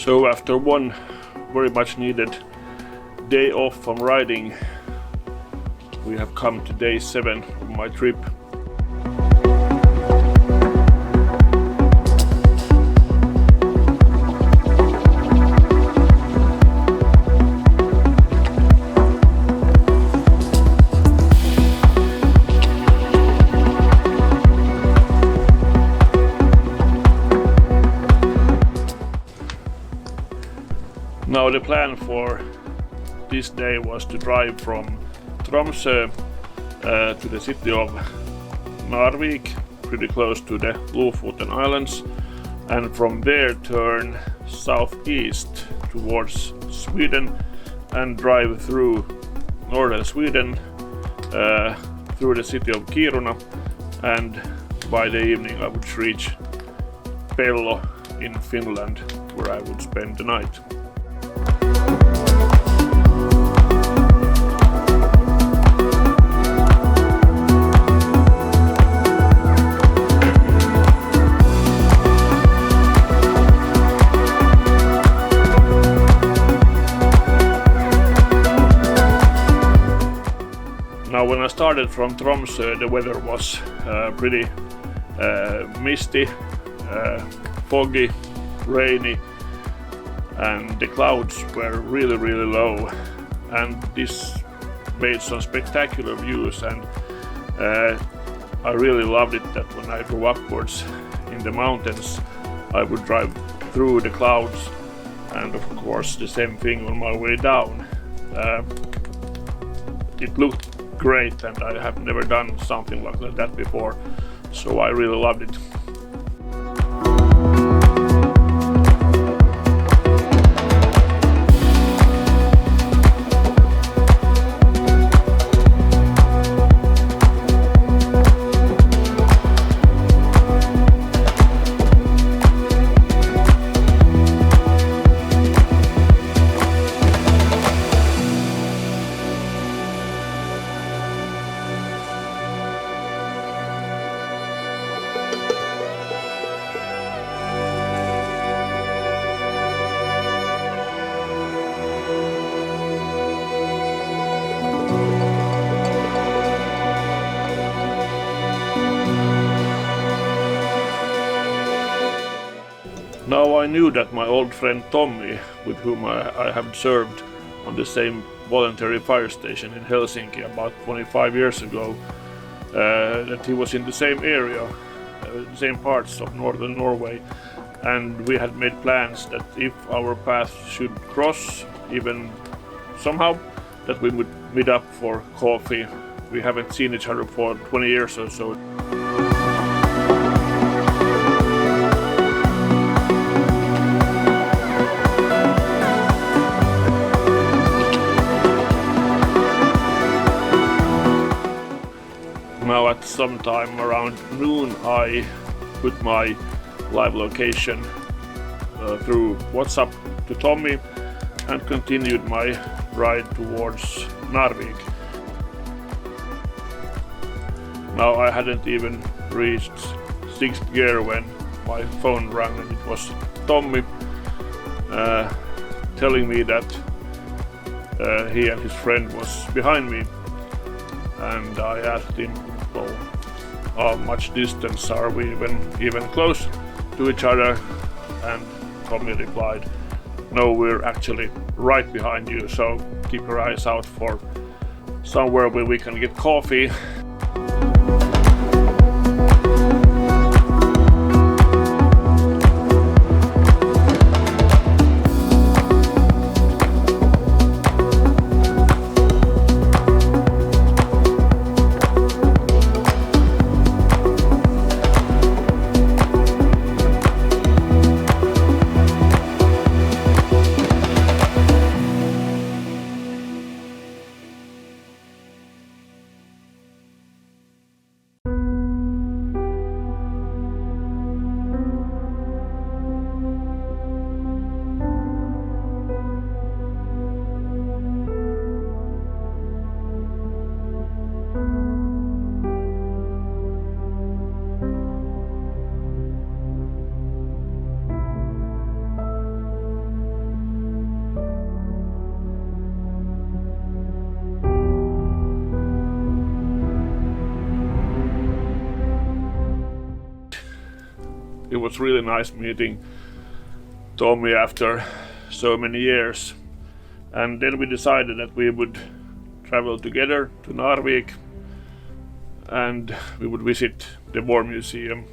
So after one very much needed day off from riding, we have come to day 7 of my trip. Now the plan for this day was to drive from Tromsø to the city of Narvik, pretty close to the Lofoten Islands, and from there turn southeast towards Sweden and drive through northern Sweden, through the city of Kiruna, and by the evening I would reach Pello in Finland, where I would spend the night. Now when I started from Tromsø, the weather was pretty misty, foggy, rainy, and the clouds were really low, and this made some spectacular views, and I really loved it that when I drove upwards in the mountains I would drive through the clouds, and of course the same thing on my way down. It looked great, and I have never done something like that before, so I really loved it. Now I knew that my old friend Tommy, with whom I have served on the same voluntary fire station in Helsinki about 25 years ago, that he was in the same area, the same parts of Northern Norway, and we had made plans that if our paths should cross even somehow, that we would meet up for coffee. We haven't seen each other for 20 years or so. Now at some time around noon I put my live location through WhatsApp to Tommy and continued my ride towards Narvik. Now I hadn't even reached 6th gear when my phone rang, and it was Tommy telling me that he and his friend was behind me, and I asked him, well, how much distance are we even close to each other, and Tommy replied No, we're actually right behind you, so keep your eyes out for somewhere where we can get coffee. It was really nice meeting Tommy after so many years, and then we decided that we would travel together to Narvik and we would visit the War Museum.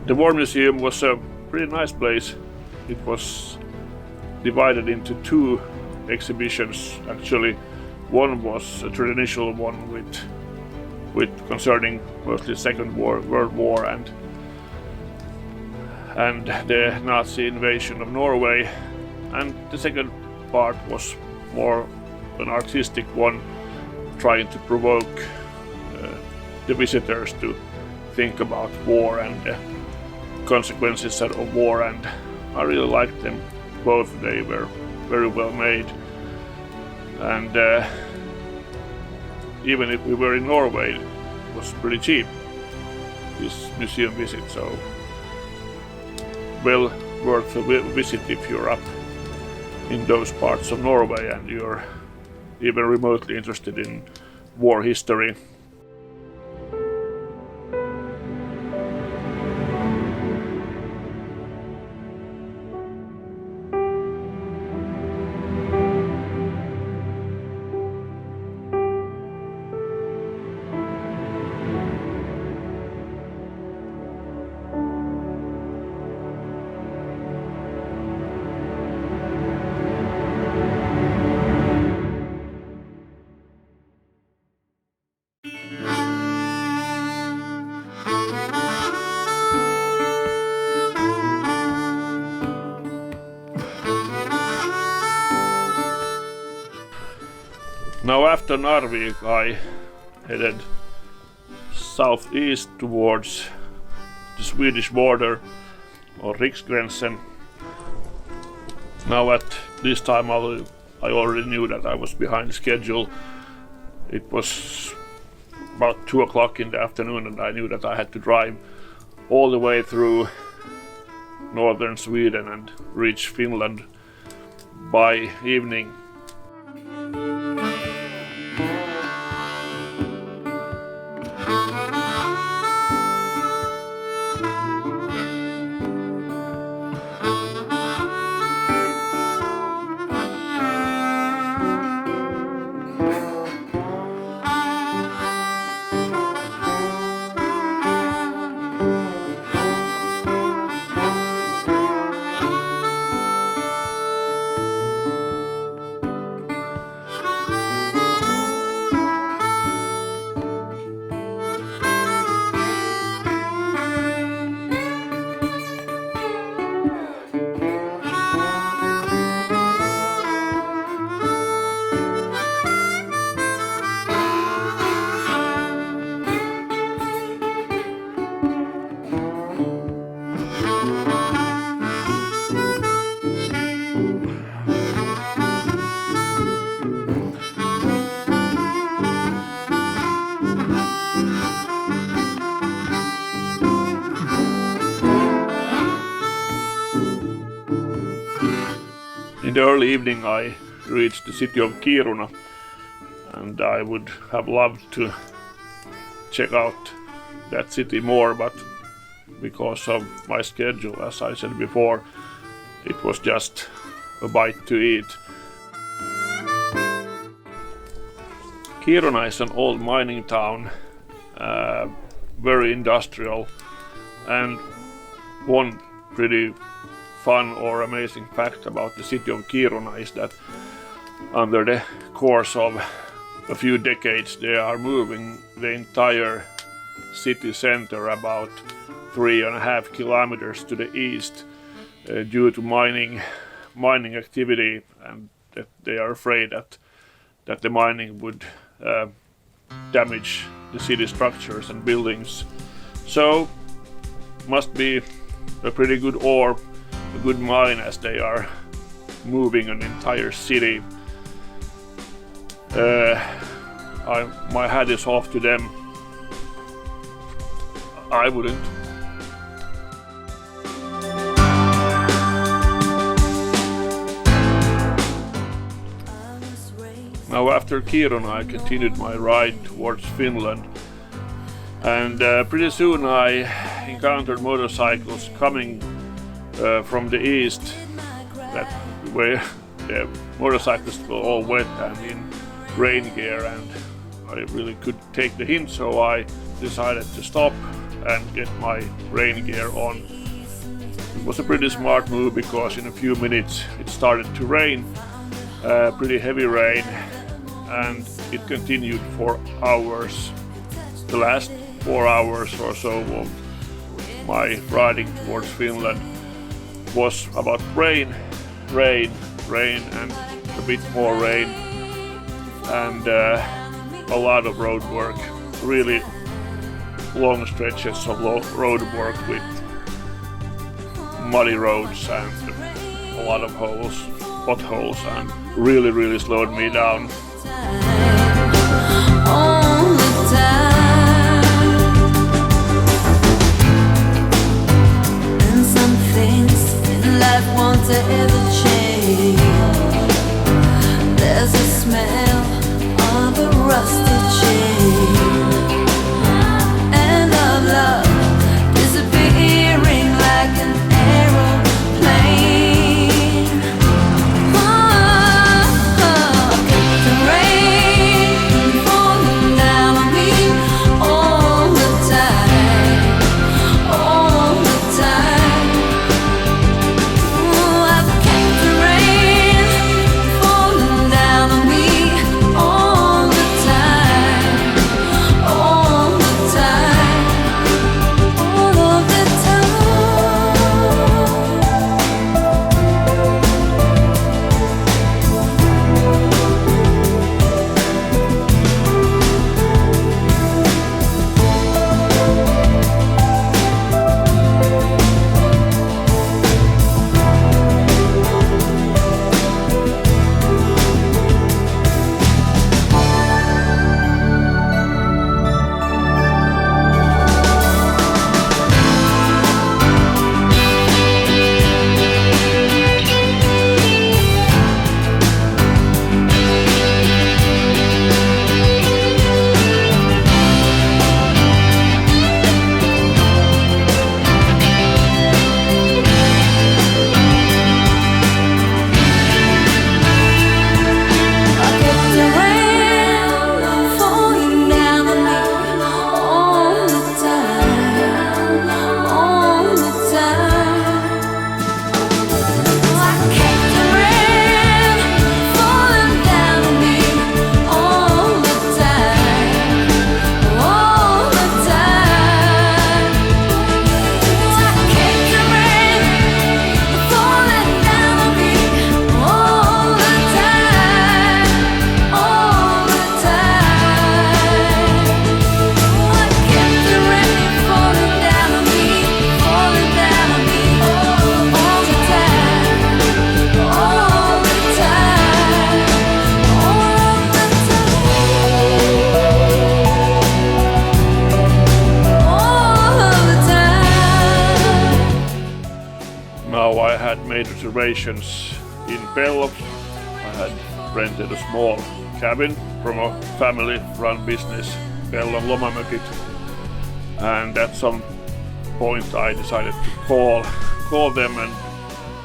The War Museum was a pretty nice place. It was divided into two exhibitions. Actually, one was a traditional one with concerning mostly Second World War and the Nazi invasion of Norway, and the second part was more an artistic one, trying to provoke the visitors to think about war and consequences of war, and I really liked them both. They were very well made, and even if we were in Norway, it was pretty cheap, this museum visit, so well worth a visit if you're up in those parts of Norway and you're even remotely interested in war history. Now after Narvik I headed southeast towards the Swedish border or Riksgränsen. Now at this time I already knew that I was behind schedule. It was about 2 o'clock in the afternoon and I knew that I had to drive all the way through northern Sweden and reach Finland by evening. In the early evening I reached the city of Kiruna, and I would have loved to check out that city more, but because of my schedule, as I said before, it was just a bite to eat. Kiruna is an old mining town, very industrial, and one pretty fun or amazing fact about the city of Kiruna is that under the course of a few decades they are moving the entire city center about 3.5 kilometers to the east due to mining activity, and that they are afraid that the mining would damage the city structures and buildings. So must be a pretty good ore, a good mine, as they are moving an entire city. My hat is off to them. I wouldn't. Now after Kiruna I continued my ride towards Finland, and pretty soon I encountered motorcycles coming from the east, where the motorcyclists were all wet and in rain gear, and I really could take the hint, so I decided to stop and get my rain gear on. It was a pretty smart move because in a few minutes it started to rain, pretty heavy rain, and it continued for hours. The last 4 hours or so of my riding towards Finland was about rain, and a bit more rain, and a lot of road work, really long stretches of road work with muddy roads and a lot of potholes, and really slowed me down. All the time. And some things in life won't ever change. There's a smell of a rusty chain, and of love disappearing like an aeroplane. Now I had made reservations in Pello. I had rented a small cabin from a family-run business, Pellon Lomamökit, and at some point I decided to call them and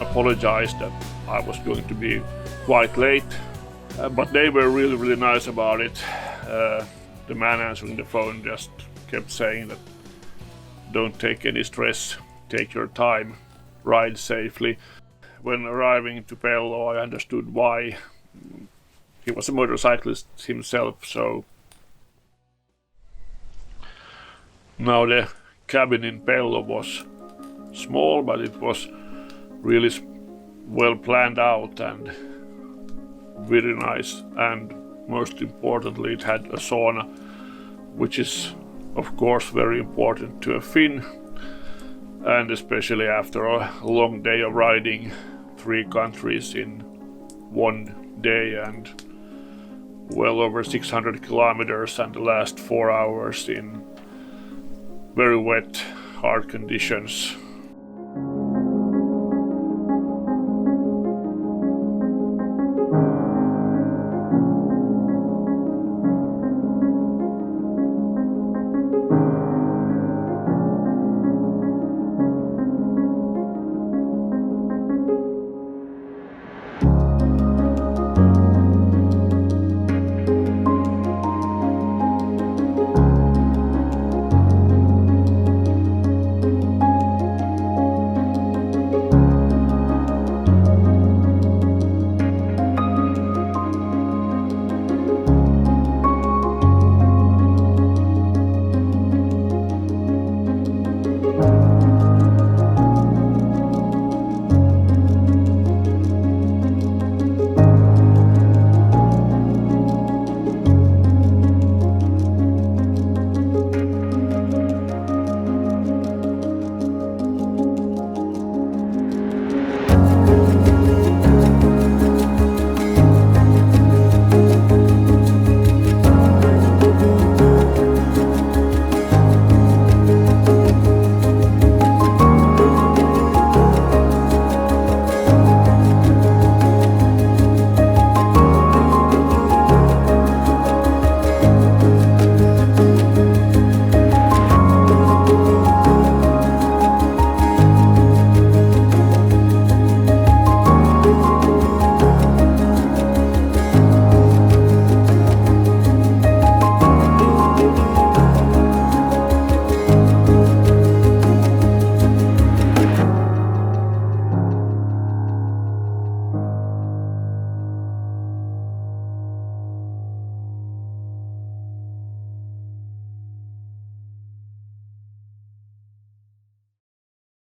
apologize that I was going to be quite late, but they were really nice about it. The man answering the phone just kept saying that don't take any stress, take your time, ride safely. When arriving to Pello, I understood why. He was a motorcyclist himself, so now the cabin in Pello was small, but it was really well planned out and very nice, and most importantly it had a sauna, which is of course very important to a Finn, and especially after a long day of riding 3 countries in one day and well over 600 kilometers, and the last 4 hours in very wet, hard conditions.